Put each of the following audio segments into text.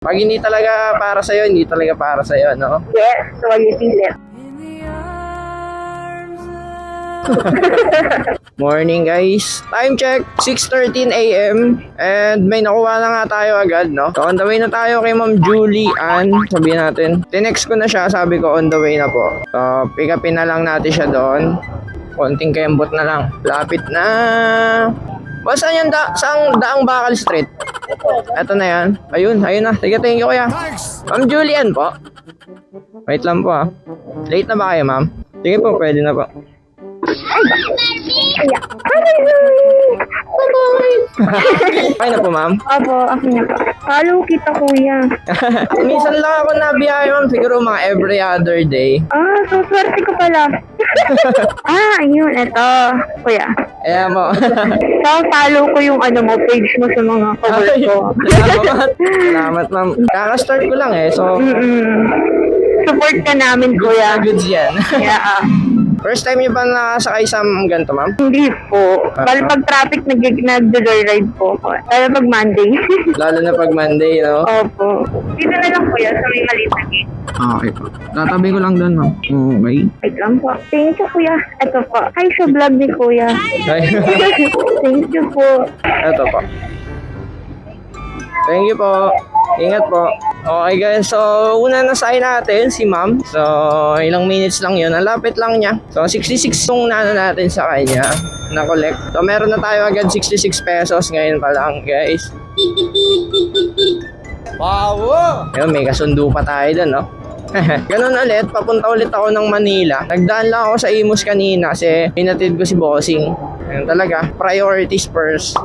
Pag hindi talaga para sa'yo, hindi talaga para sa'yo, no? Yes, so you feel it. Morning guys, time check 6:13 AM and may nakuha na nga tayo agad, no? So on the way na tayo kay Ma'am Julie Ann. Sabihin natin, tinext ko na siya, sabi ko on the way na po. So pick upin na lang natin siya doon. Konting kembot na lang, lapit na. Basta yan saang daang Bakal Street. Eto na yan, ayun na. Sige, thank you kuya. Ma'am Julie Ann po. Wait lang po Late na ba kayo ma'am? Sige po, pwede na po. Okay na po ma'am? Opo, ako na po. Follow kita kuya. Minsan lang ako nabiyahe ma'am, siguro mga every other day. So swerte ko pala. Ayun, eto. Kuya. Ayan po. So, follow ko yung mo, page mo sa mga cover ko. Salamat ma'am. Kaka-start ko lang so Support ka namin kuya. goods yan. Yeah. First time niyo ba nakasakay sa ganito ma'am? Hindi po. Bali pag traffic nag-joyride po ako. Lalo pag Monday. Lalo na pag Monday, no? Opo. Dito na lang kuya sa may maliit na gate. Okay po. Tatabi ko lang doon ma'am. Okay. Wait lang po. Thank you kuya. Ito po. Hi sa vlog ni kuya. Thank you po. Ito po. Thank you po. Ingat po. Okay guys, so una na sign natin si ma'am. So ilang minutes lang yun, ang lapit lang niya. So 66 yung nana natin sa kanya na collect. So meron na tayo agad 66 pesos ngayon pa lang guys. Wow! Ayun, may kasundo pa tayo dun, no? Ganun ulit, papunta ulit ako ng Manila. Nagdaan lang ako sa Imus kanina kasi pinatid ko si Bossing. Ayun talaga, priorities first.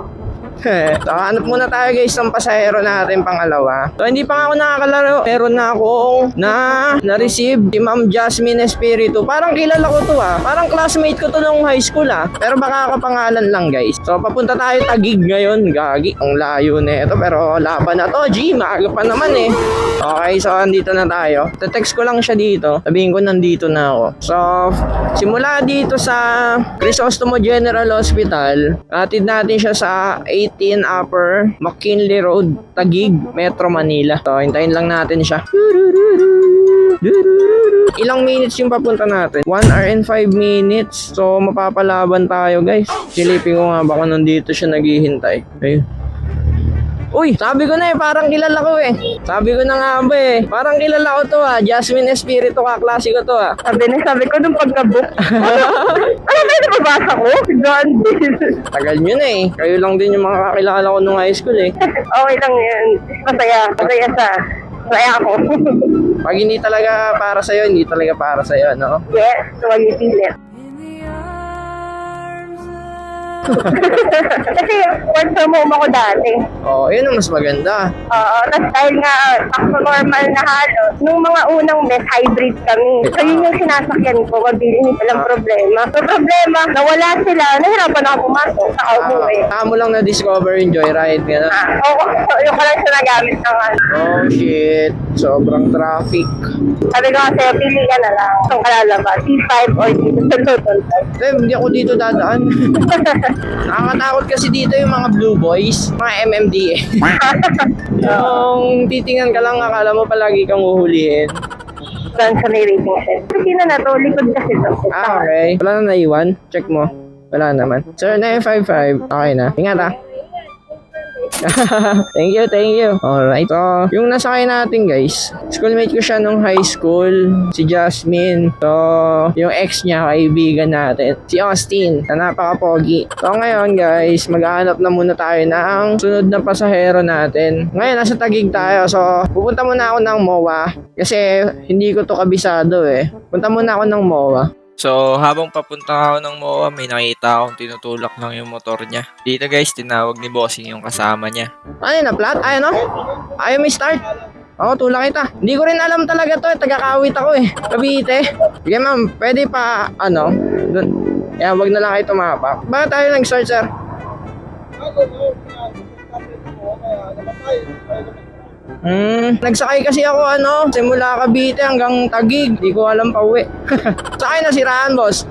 So, hanap muna tayo guys ng pasahero natin pangalawa. So, hindi pa nga ako nakakalaro. Meron na akong na-receive si Ma'am Jasmine Espiritu. Parang kilala ko to Parang classmate ko to nung high school Pero baka kapangalan lang guys. So, papunta tayo Taguig ngayon. Gagi, ang layo na ito. Pero laban na to, G. Maaga pa naman Okay, so andito na tayo. Text ko lang siya dito. Sabihin ko nandito na ako. So, simula dito sa Crisostomo General Hospital, atid natin siya sa 18 Upper McKinley Road, Taguig, Metro Manila. So, hintayin lang natin siya. Ilang minutes yung papunta natin? 1 hour and 5 minutes. So, mapapalaban tayo guys. Silipin ko nga baka nandito siya naghihintay. Ayun. Uy, sabi ko na parang kilala ko Sabi ko na nga ba parang kilala ko to Jasmine Espiritu, kaklase ko to Sabi ko nung pagka-book. Ano ba yung nababasa ko? John Bill. Tagal nyo na Kayo lang din yung mga kakilala ko nung high school Okay lang yan. Masaya ako. Pag hindi talaga para sa'yo, hindi talaga para sa'yo, no? Yes, so you feel it. Kasi work from home ako dati. Yun ang mas maganda. Tapos dahil nga ako normal na halos, nung mga unang mes, hybrid kami. So yun yung sinasakyan ko, mabili, hindi palang problema. So problema, nawala sila, nahirapan ako pumasok sa umuwi. Mo lang na-discover yung joyride, gano'n? Yung ko lang siya nagamit ng Oh shit, sobrang traffic. Sabi ko kasi, pili ka na lang. Itong kalalabas, C5 or dito sa Total 5. Hindi ako dito dadaan. Nakakatakot kasi dito yung mga blue boys, mga MMDA. Yung titingnan ka lang, akala mo palagi kang uhulihin. Doon sa may rating set. Kasi na to, likod kasi to. Okay. Wala na naiwan? Check mo. Wala naman. Sir, 955. Okay na. Ingat Thank you. Alright. So, yung nasakay natin guys, schoolmate ko siya nung high school, si Jasmine. So, yung ex niya, kaibigan natin, si Austin, na napaka-pogi. So, ngayon guys, maghahanap na muna tayo ng sunod na pasahero natin. Ngayon, nasa Taguig tayo. So, pupunta muna ako ng MOA kasi hindi ko to kabisado Punta muna ako ng MOA. So, habang papunta ako ng MOA, may nakita akong tinutulak lang yung motor niya. Dito guys, tinawag ni Bossing yung kasama niya. Ano na flat? Ayaw may start? Tulak kita. Hindi ko rin alam talaga to taga-Kawit ako Cavite. Sige ma'am, pwede pa, dun. Wag na lang kayo tumapak. Bakit tayo nag-start sir? Nagsakay kasi ako simula Cavite hanggang Taguig. Di ko alam pa uwi. Sakay na siraan, boss.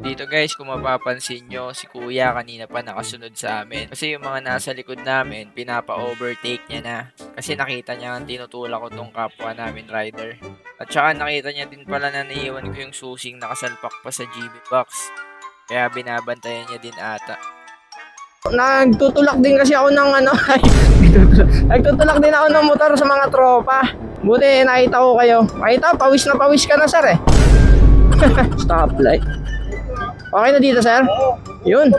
Dito guys, kung mapapansin nyo, si kuya kanina pa nakasunod sa amin. Kasi yung mga nasa likod namin, pinapa-overtake niya na. Kasi nakita niya ang tinutulak ko tong kapwa namin rider. At saka nakita niya din pala na naiwan ko yung susing nakasalpak pa sa GB box. Kaya binabantayan niya din ata. Nagtutulak din kasi ako ng ano. Nagtutulak din ako ng motor sa mga tropa. Buti nakita ko kayo. Nakita, pawis na pawis ka na sir eh. Stoplight. Okay na dito sir? Yun.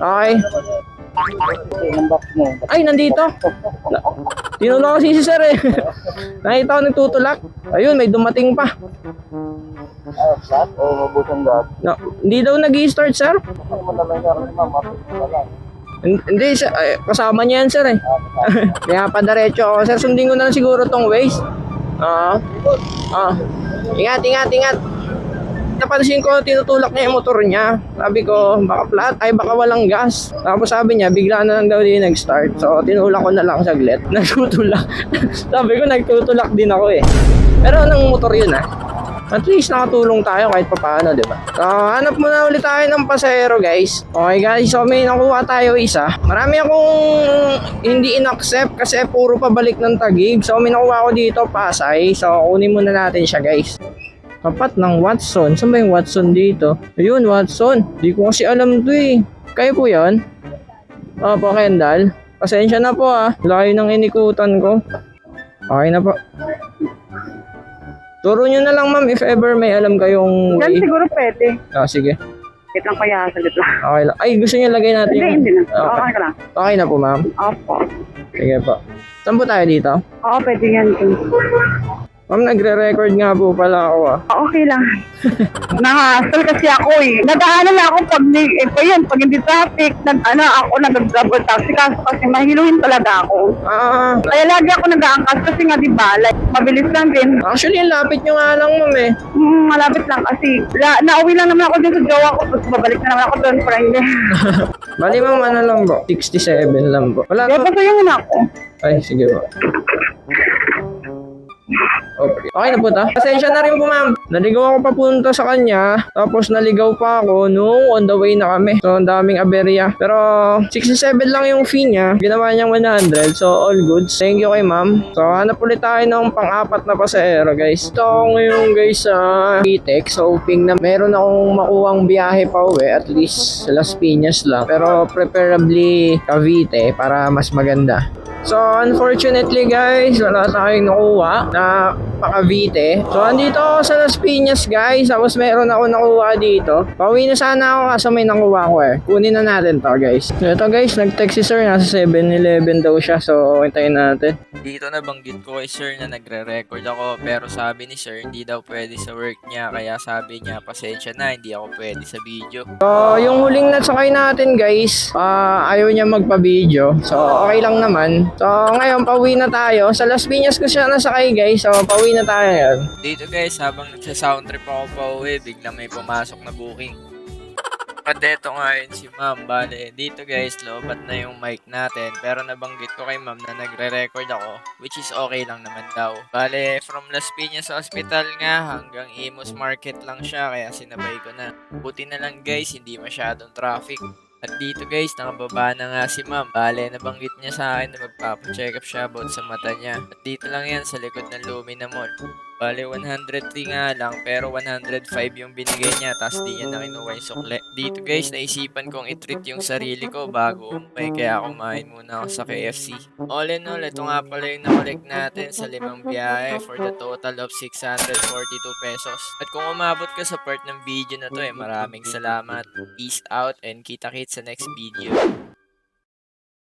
Okay. Ay, nandito. Tinulak kasi si sir eh. Nakita ko nagtutulak. Ayun, may dumating pa. No, hindi daw nag-i-start sir. Hindi, kasama niya yan sir eh. Kaya pa diretso ako. Sir, sundin ko na lang siguro tong Waze. Ingat, ingat, ingat. Napansin ko, tinutulak niya yung motor niya. Sabi ko, baka flat, ay baka walang gas. Tapos sabi niya, bigla na lang daw din nag-start. So, tinulak ko na lang saglit. Nagtutulak. Sabi ko, nagtutulak din ako eh. Pero anong motor yun ah? At least nakatulong tayo kahit papaano, di ba? So, hanap muna ulit tayo ng pasahero, guys. Okay, guys. So, may nakuha tayo isa. Marami akong hindi in-accept kasi puro pabalik ng Taguig. So, may nakuha ko dito, Pasay. So, kunin muna natin siya, guys. Kapat ng Watson. Saan ba yung Watson dito? Ayun, Watson. Di ko kasi alam to eh. Kayo po yan? Opo, Kendall. Pasensya na po ah. Layo ng inikutan ko. Okay na po. Turo nyo na lang ma'am if ever may alam kayong Yan way. siguro pwede. Sige. Wait lang kaya, saglit lang. Okay lang. Ay, gusto nyo lagay natin Hindi, yung... hindi na. Okay. Okay ka lang. Okay na po ma'am. Opo. Sige po. Saan po tayo dito? Oo, pwede yan. Ma'am, nagre-record nga po pala ako ah. Okay lang. Nahasal kasi ako eh. Nag-aalala ako pag pag hindi traffic, ako nag-double taxi kasi mahiluhin talaga ako. Kaya lagi ako nag-aangkas kasi nga di ba, like, mabilis lang din. Actually, ang lapit nyo nga lang ma'am eh. Malapit lang kasi nauwi lang naman ako din sa jowa ko tapos babalik na naman ako doon friend. Bali ma'am, ano lang po? 67 lang po. Wala Kaya po. pasayang na ako. Ay, sige po. Okay na po ta. Pasensya na rin po ma'am. Naligaw ako papunta sa kanya. Tapos naligaw pa ako nung on the way na kami. So ang daming aberya. Pero 67 lang yung fee niya. Ginawa niyang 100. So all good. Thank you kay ma'am. So hanap ulit tayo ng pang-apat na pasahero guys. Ito ako ngayon guys sa Vitex. So hoping na meron akong makuhang biyahe pa uwi. At least sa Las Piñas lang. Pero preferably Cavite para mas maganda. So, unfortunately guys, wala tayong nakuha na pa-Cavite. So, andito ako sa Las Piñas guys. Tapos meron ako nakuha dito. Pauwi na sana ako kasi may nakuha ko eh. Kunin na natin to guys. So, ito guys, nag-text si sir. Nasa 7-Eleven daw siya. So, hintayin natin. Dito nabanggit ko kay sir na nagre-record ako pero sabi ni sir hindi daw pwede sa work niya kaya sabi niya pasensya na hindi ako pwede sa video. So, yung huling nasakay natin guys, ayaw niya magpa-video. So, okay lang naman. So, ngayon, pauwi na tayo. Sa Las Piñas ko siya nasakay guys. So, pauwi na tayo ngayon. Dito guys, habang nagsa-sound trip ako pa uwi, biglang may pumasok na booking. At eto nga yun si ma'am, bale, dito guys, lobat na yung mic natin. Pero nabanggit ko kay ma'am na nagre-record ako, which is okay lang naman daw. Bale, from Las Piñas Hospital nga hanggang Imus Market lang siya, kaya sinabay ko na. Buti na lang guys, hindi masyadong traffic. At dito guys, nakababa na nga si ma'am. Bale, nabanggit niya sa akin na magpapacheck up siya about sa mata niya. At dito lang yan sa likod ng Lumina Mall. Bale, 103 nga lang, pero 105 yung binigay niya, tapos di niya na kinuha yung sukle. Dito guys, naisipan kong i-treat yung sarili ko bago umay, kaya kumain muna ako sa KFC. All in all, ito nga pala yung nakolek natin sa 5 biyahe for the total of 642 pesos. At kung umabot ka sa part ng video na to maraming salamat. Peace out and kita-kits sa next video.